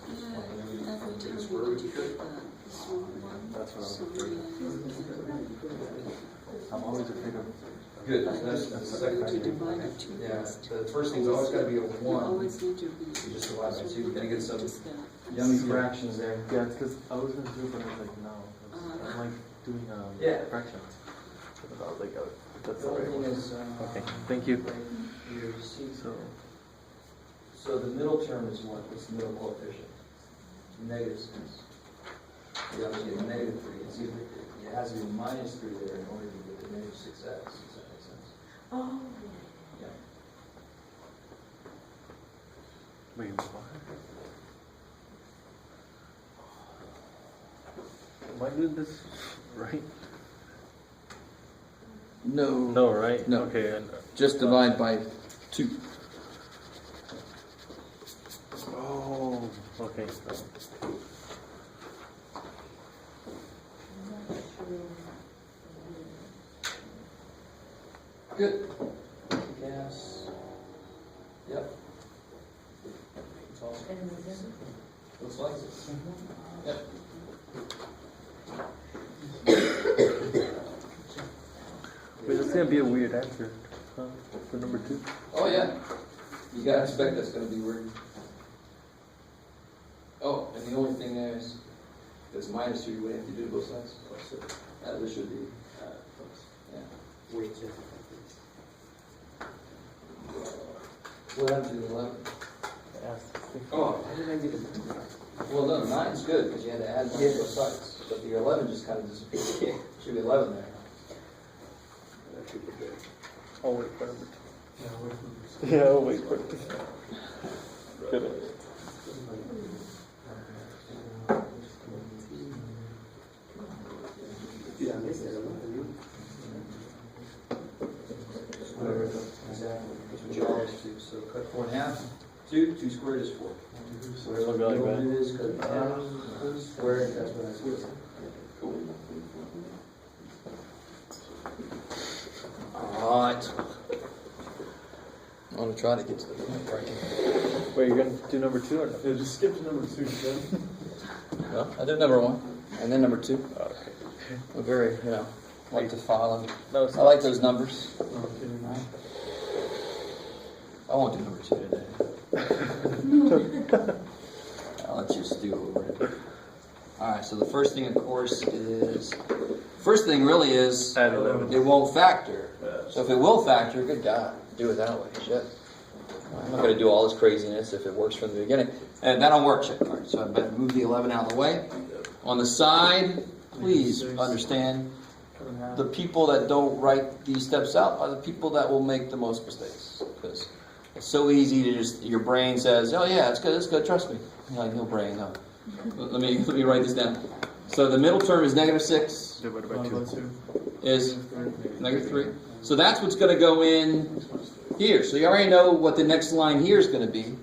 That's what I'm always afraid of. Good. That's the second time. Yeah. The first thing's always got to be a 1. You just divide by 2. You're going to get some yummy fractions there. Yeah, it's because I was going to do it, but I was like, no. I'm like doing Yeah. fractions. But I was like, oh, that's The the other right thing one. is, Okay, thank you. right here, you see, So, the middle term is what? What's the middle coefficient? Negative 6. You have to get negative 3. It's either, it has to be minus 3 there in order to get the negative 6x. Does that make sense? Oh, Yeah. wait, what? Am I doing this right? No. No, right? No. Okay, and Just divide by 2. oh, okay. Good. Gas. Yep. That's all. Looks like it. Yep. Wait, that's gonna be a weird answer, huh? For number 2. Oh, yeah. You gotta expect that's gonna be weird. Oh, and the only thing there is, it's minus 2, you would have to do both sides. This should be, yeah. Wait, What happened to the 11? oh, how did I get it? Well, no, 9's good, because you had to add 1 both sides. But the 11 just kind of disappeared. Should be 11 there. I'll wait for number 2. Yeah, I'll wait for it. Good. Yeah, I missed it. Exactly. That's what you always do. So cut 4 in half. 2 squared is 4. So It'll what be like you that. do is cut it in half, squared, that's what I said. Cool. Alright. I'm gonna try to get to the point right here. Wait, you're gonna do number 2 or no? Yeah, just skip to number 2, then. Well, I did number 1, and then number 2. Oh, okay. I'm very, like to follow. No, it's I like those numbers. No, I'm kidding, right? I won't do number 2 today. I'll let you stew over it. Alright, so the first thing, of course, is... First thing really is, Add 11. it won't factor. So if it will factor, good God, do it that way. Shit. I'm not going to do all this craziness if it works from the beginning. And that don't work, shit. Alright, so I better move the 11 out of the way. On the side, please understand, the people that don't write these steps out are the people that will make the most mistakes. Because it's so easy to just, your brain says, oh yeah, it's good, trust me. You're like, no brain, no. Let me write this down. So the middle term is -6, Divided by 2. is -3. So that's what's going to go in here. So you already know what the next line here is going to be.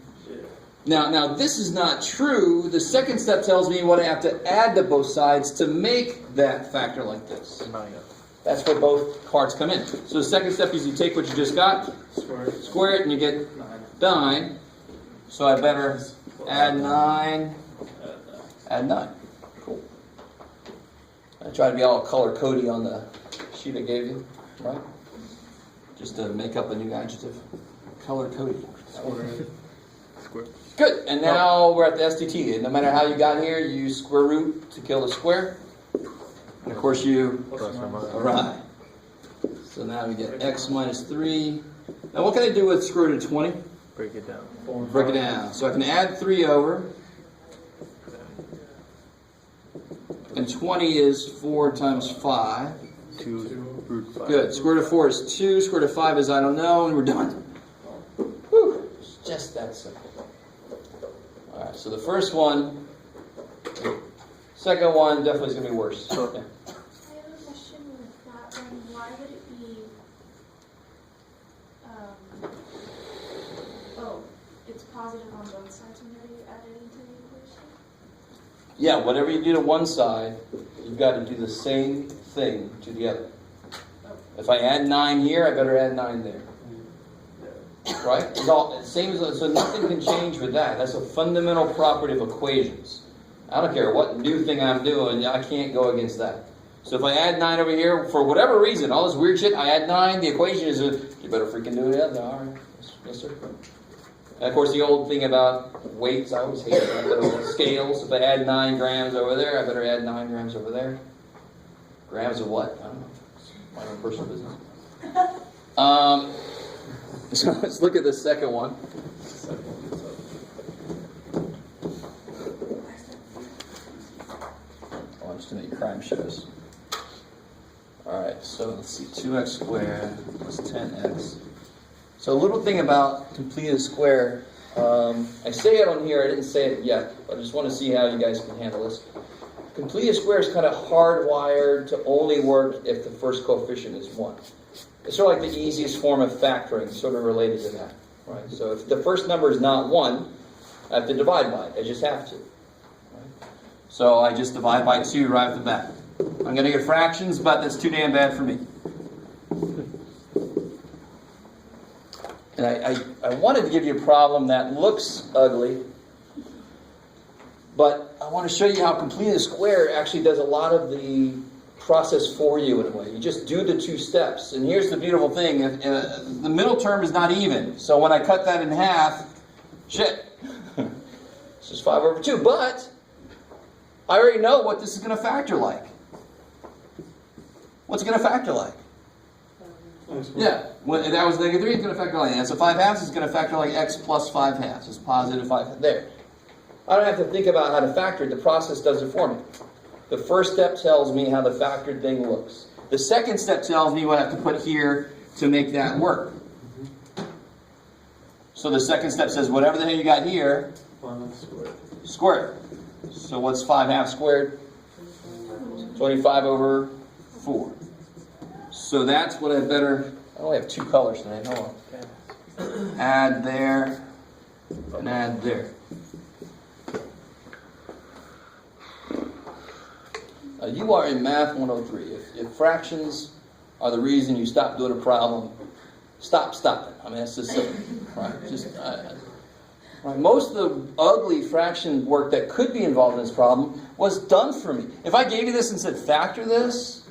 Now this is not true. The second step tells me what I have to add to both sides to make that factor like this. 9. That's where both parts come in. So the second step is you take what you just got, square it, and you get 9. So I better add 9. Add 9. Cool. I try to be all color-coded on the sheet I gave you, right? Just to make up a new adjective. Color-coded. Square. Good. And now we're at the STT. And no matter how you got here, you use square root to kill the square. And of course you... Right. So now we get x minus 3. Now what can I do with square root of 20? Break it down. Break it down. So I can add 3 over. And 20 is 4 times 5. 2 root 5. Good. Square root of 4 is 2. Square root of 5 is I don't know. And we're done. Whew. It's just that simple. Alright, so the first one, second one definitely is going to be worse. Yeah. I have a question with that one. Why would it be, it's positive on both sides whenever you add it into the equation? Yeah, whatever you do to one side, you've got to do the same thing to the other. If I add 9 here, I better add 9 there. Right? It's all same as, so nothing can change with that. That's a fundamental property of equations. I don't care what new thing I'm doing, I can't go against that. So if I add 9 over here, for whatever reason, all this weird shit, I add 9, the equation is, you better freaking do it. All right. Yes, sir. And of course, the old thing about weights, I always hate that little scales. If I add 9 grams over there, I better add 9 grams over there. Grams of what? I don't know. It's my own personal business. So let's look at the second one. Oh, I'm just going to make crime shows. Alright, so let's see. 2x squared plus 10x. So a little thing about completed square. I say it on here, I didn't say it yet, but I just want to see how you guys can handle this. Completed square is kind of hardwired to only work if the first coefficient is 1. It's sort of like the easiest form of factoring, sort of related to that. Right? So if the first number is not 1, I have to divide by it. I just have to. Right? So I just divide by 2 right off the bat. I'm going to get fractions, but that's too damn bad for me. And I wanted to give you a problem that looks ugly, but I want to show you how completed square actually does a lot of the process for you in a way. You just do the two steps. And here's the beautiful thing. The middle term is not even. So when I cut that in half, shit. It's just 5 over 2. But I already know what this is going to factor like. What's it going to factor like? Yeah, when that was negative 3, it's going to factor like that. So 5 halves is going to factor like x plus 5 halves. It's positive 5 halves. There. I don't have to think about how to factor it. The process does it for me. The first step tells me how the factored thing looks. The second step tells me what I have to put here to make that work. So the second step says whatever the hell you got here, square it. So what's 5 halves squared? 25 over 4. So that's what I better... I only have 2 colors tonight. Hold on. Add there and add there. You are in Math 103. If fractions are the reason you stop doing a problem, stop it. I mean, that's just simple, right? Right. Most of the ugly fraction work that could be involved in this problem was done for me. If I gave you this and said, factor this,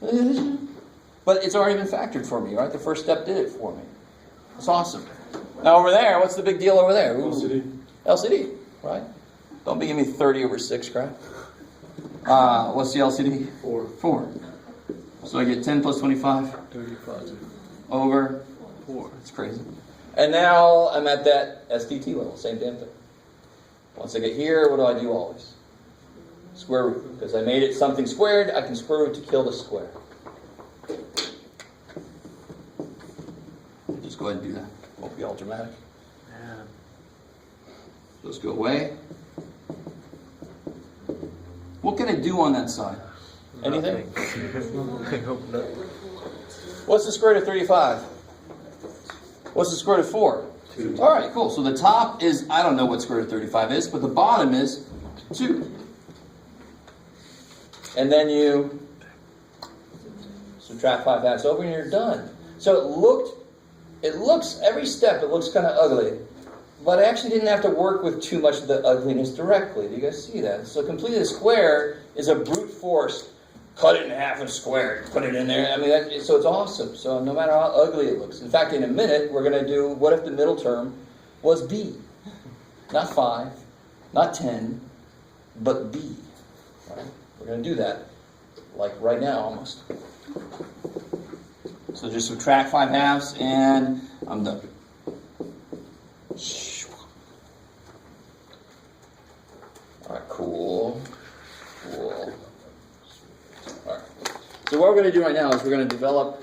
but it's already been factored for me, right? The first step did it for me. It's awesome. Now over there, what's the big deal over there? Ooh, LCD, right? Don't be giving me 30 over 6 crap. What's the LCD? 4. So I get 10 plus 25? 35. Over 4. It's crazy. And now I'm at that SDT level. Same damn thing. Once I get here, what do I do always? Square root. Because I made it something squared, I can square root to kill the square. Just go ahead and do that. Won't be all dramatic. Yeah. So let's go away. What can I do on that side? Anything? I hope not. What's the square root of 35? What's the square root of 4? 2. All right, cool. So the top is, I don't know what square root of 35 is, but the bottom is 2. And then you subtract 5 halves over and you're done. So it looks, every step it looks kind of ugly. But I actually didn't have to work with too much of the ugliness directly. Do you guys see that? So completing a square is a brute force. Cut it in half and square it. Put it in there. I mean, so it's awesome. So no matter how ugly it looks. In fact, in a minute, we're going to do, what if the middle term was b? Not 5, not 10, but b. Right? We're going to do that, like right now almost. So just subtract 5 halves, and I'm done. All right, cool. All right. So what we're going to do right now is we're going to develop...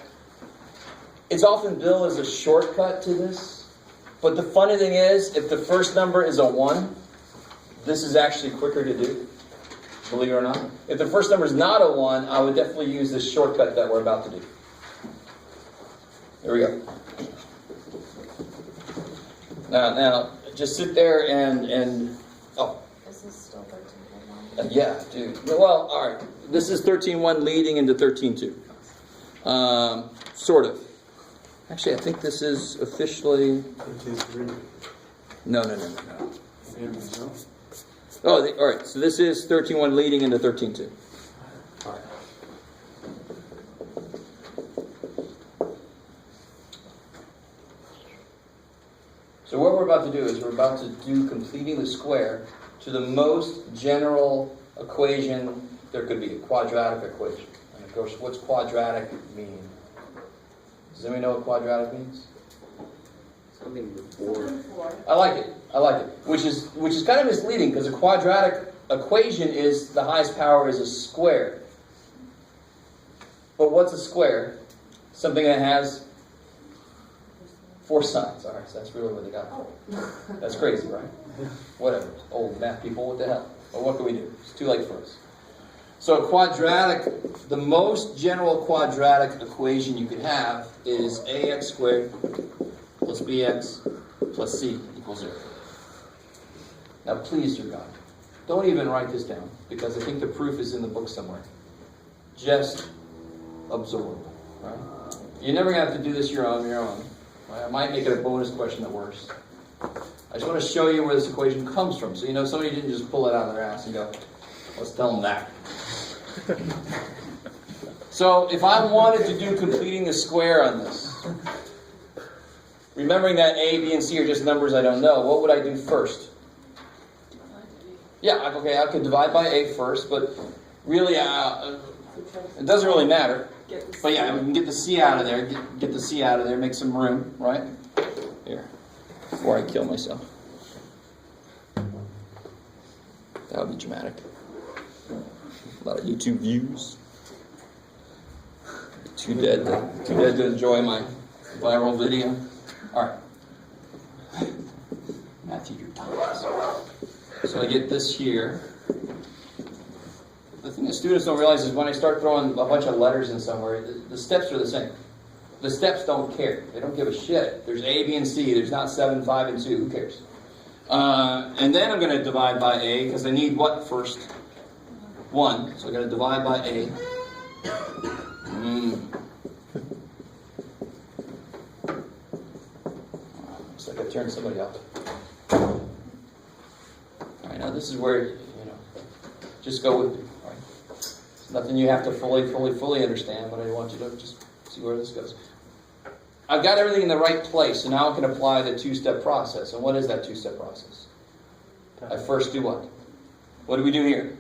It's often billed as a shortcut to this, but the funny thing is, if the first number is a 1, this is actually quicker to do, believe it or not. If the first number is not a 1, I would definitely use this shortcut that we're about to do. Here we go. Now, just sit there and oh. This is still 13.1. Yeah, dude. Well, all right. This is 13.1 leading into 13.2. Sort of. Actually, I think this is officially... 13.3. No. Oh, all right. So this is 13.1 leading into 13.2. All right. So what we're about to do is we're about to do completing the square to the most general equation there could be, a quadratic equation. And of course, what's quadratic mean? Does anybody know what quadratic means? Something before. I like it. Which is kind of misleading because a quadratic equation is the highest power is a square. But what's a square? Something that has 4 sides. All right, so that's really what they got. That's crazy, right? Whatever. Old math people, what the hell? Well, what can we do? It's too late for us. So a quadratic, the most general quadratic equation you could have is ax squared plus bx plus c equals 0. Now please, dear God, don't even write this down because I think the proof is in the book somewhere. Just absorb, right? You're never going to have to do this on your own. I might make it a bonus question at worst. I just want to show you where this equation comes from. So you know somebody didn't just pull it out of their ass and go, let's tell them that. So if I wanted to do completing the square on this, remembering that A, B, and C are just numbers I don't know, what would I do first? Yeah, okay, I could divide by A first, but really, it doesn't really matter. But yeah, we can get the C out of there, get the C out of there, make some room, right? Here, before I kill myself. That would be dramatic. A lot of YouTube views. Too dead to enjoy my viral video. All right. Matthew, your Thomas. So I get this here. The thing that students don't realize is when I start throwing a bunch of letters in somewhere, the steps are the same. The steps don't care. They don't give a shit. There's A, B, and C. There's not 7, 5, and 2. Who cares? And then I'm going to divide by A because I need what first? 1. So I'm going to divide by A. Looks like I turned somebody off. Alright, now this is where, just go with me. Right? It's nothing you have to fully understand, but I want you to just see where this goes. I've got everything in the right place, so now I can apply the two-step process. And what is that two-step process? I first do what? What do we do here?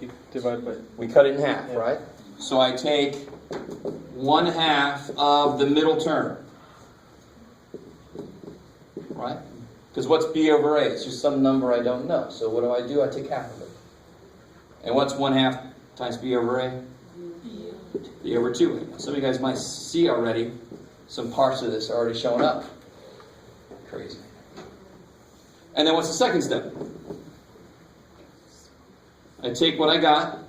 You divide by. We cut it in half, Yeah. right? So I take 1/2 of the middle term. Right? Because what's B over A? It's just some number I don't know. So what do? I take half of it. And what's 1/2 times B over A? B over 2A. Some of you guys might see already, some parts of this are already showing up. Crazy. And then what's the second step? I take what I got,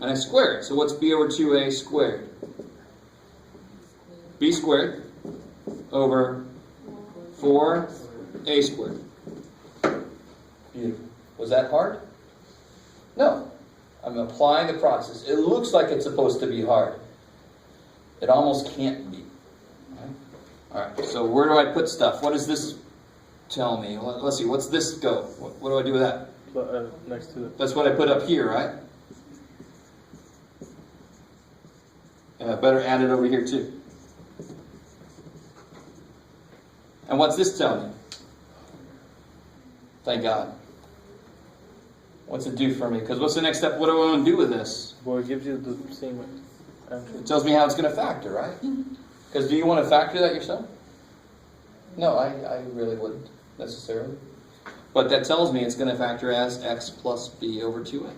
and I square it. So what's B over 2A squared? B squared over 4A squared. Beautiful. Was that hard? No. I'm applying the process. It looks like it's supposed to be hard. It almost can't be. Alright, so where do I put stuff? What does this tell me? Let's see, what's this go? What do I do with that? Next to it. That's what I put up here, right? Yeah, better add it over here too. And what's this tell me? Thank God. What's it do for me? Because what's the next step? What do I want to do with this? Well, it gives you the same answer. It tells me how it's going to factor, right? Because do you want to factor that yourself? No, I really wouldn't necessarily. But that tells me it's going to factor as x plus b over 2a.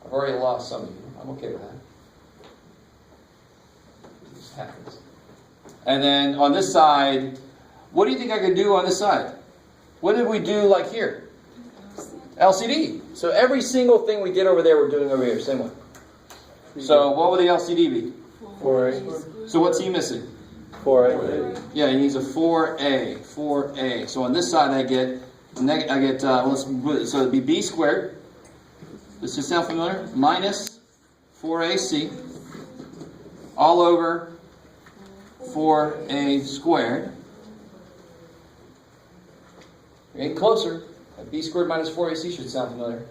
I've already lost some of you. I'm okay with that. It just happens. And then on this side, what do you think I could do on this side? What did we do like here? LCD. So every single thing we did over there, we're doing over here, same way. So what would the LCD be? 4A. So what's he missing? 4A. Yeah, he needs a 4A. 4A. So on this side I get, so it'd be b squared. Does this sound familiar? Minus 4AC all over 4A squared. You're getting closer. B squared minus 4AC should sound familiar.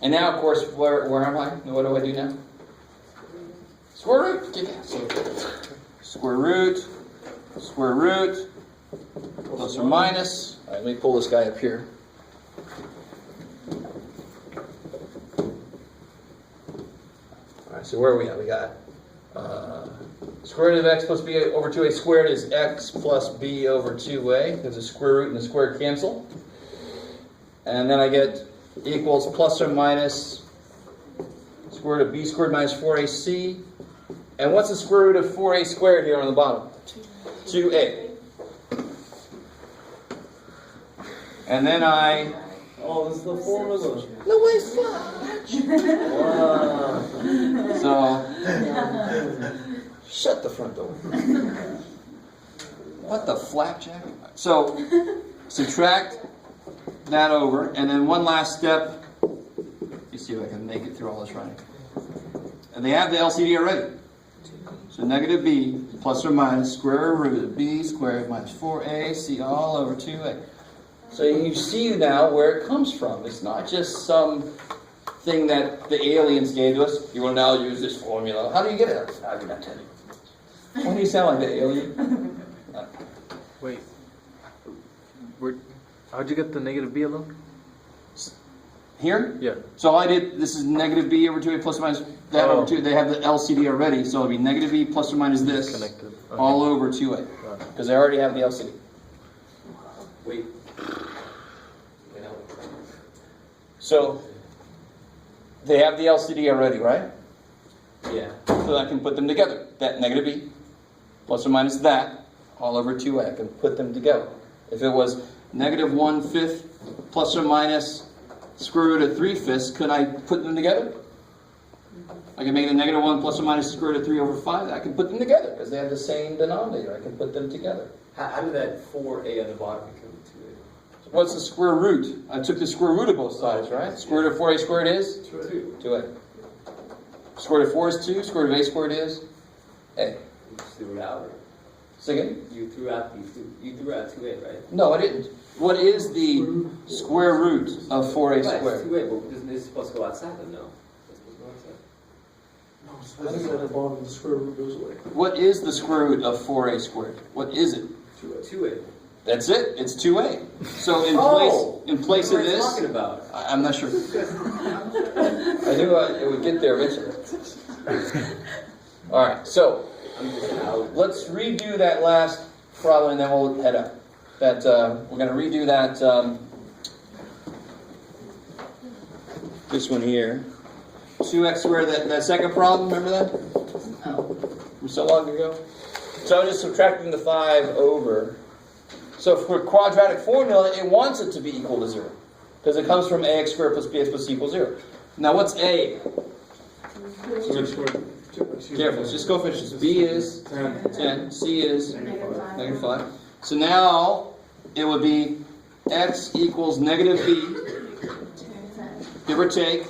And now, of course, where am I? What do I do now? Square root. Square root, plus or minus. All right, let me pull this guy up here. All right, so where are we at? We got square root of x plus b over 2a squared is x plus b over 2a. Because the square root and the square cancel. And then I get equals plus or minus square root of b squared minus 4ac. And what's the square root of 4a squared here on the bottom? 2a. And then I... Oh, this is the formula. No way, fudge! Wow. So, shut the front door. What the flapjack? So, subtract that over, and then one last step. Let me see if I can make it through all this writing. And they have the LCD already. So negative b plus or minus square root of b squared minus 4ac all over 2a. So you see now where it comes from. It's not just some thing that the aliens gave to us. You will now use this formula. How do you get it? I did not tell you. Why do you sound like the alien? Wait. How'd you get the negative b alone? Here? Yeah. So I did, this is negative b over 2a plus or minus that over 2. They have the LCD already, so it'll be negative b plus or minus this Connected. Okay. all over 2a. Because they already have the LCD. Wait. So they have the LCD already, right? Yeah. So I can put them together. That negative b plus or minus that all over 2a. I can put them together. If it was negative 1/5 plus or minus square root of 3/5, could I put them together? I can make it a negative 1 plus or minus square root of 3 over 5. I can put them together because they have the same denominator. I can put them together. How did that 4a on the bottom become 2a? What's the square root? I took the square root of both sides, right? Square root of 4a squared is? 2a. Square root of 4 is 2. Square root of a squared is? A. You just threw it out. Say again? You threw out 2a, right? No, I didn't. What is the square root of 4a Right, it's squared? 2a, but isn't this supposed to go outside then? No. It's supposed to go outside. No, so I think at the bottom, the square root goes away. What is the square root of 4a squared? What is it? 2a. That's it. It's 2a. So in place of What are you this, talking about? I'm not sure. I knew it would get there eventually. All right. So I'm just out. let's redo that last problem, and then we'll head up. That we're going to redo that. This one here. 2x squared. That second problem. Remember that? From so long ago. So I'm just subtracting the 5 over. So for quadratic formula, it wants it to be equal to 0. Because it comes from ax squared plus bx plus c equals 0. Now what's a? Careful, just go finish this. B is 10, c is negative 5. So now it would be x equals negative b, give or take,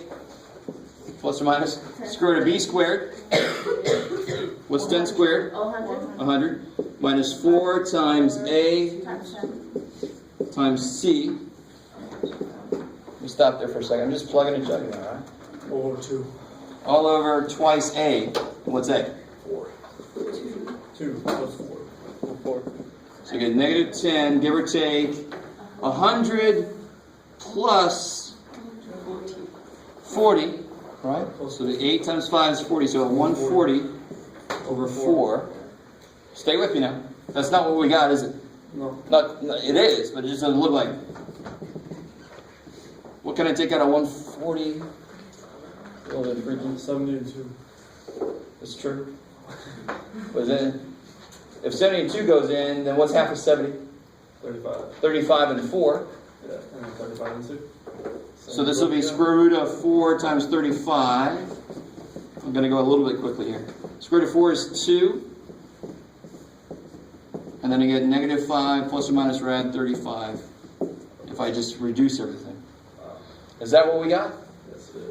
plus or minus, square root of b squared. What's 10 squared? 100. Minus 4 times a times c. Let me stop there for a second. I'm just plugging and chugging, all right? Over 2. All over twice a. What's a? 4. 2 plus 4. So you get negative 10, give or take, 100 plus 40, right? So the 8 times 5 is 40, so 140 over 4. Stay with me now. That's not what we got, is it? No. It is, but it just doesn't look like it. What can I take out of 140? A little bit freaky. 72. That's true. But then, if 72 goes in, then what's half of 70? 35. 35 and 4. Yeah, and then 35 and 6. So this will be square root of 4 times 35. I'm going to go a little bit quickly here. Square root of 4 is 2. And then I get negative 5 plus or minus rad 35 if I just reduce everything. Is that what we got?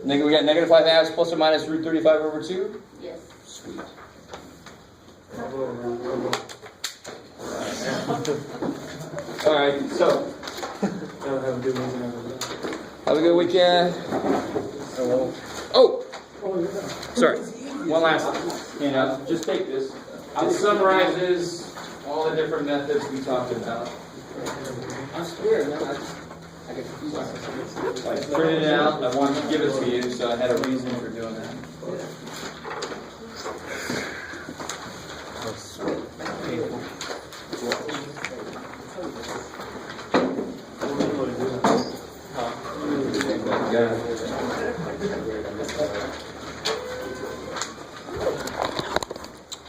We got negative 5 halves plus or minus root 35 over 2? Yes. Sweet. Alright, so Gotta have a good reason after that. have a good weekend. Oh! Oh, yeah. Sorry. One last, just take this. It summarizes all the different methods we talked about. I'm scared, man. I printed it out. I wanted to give it to you, so I had a reason for doing that.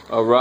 All right.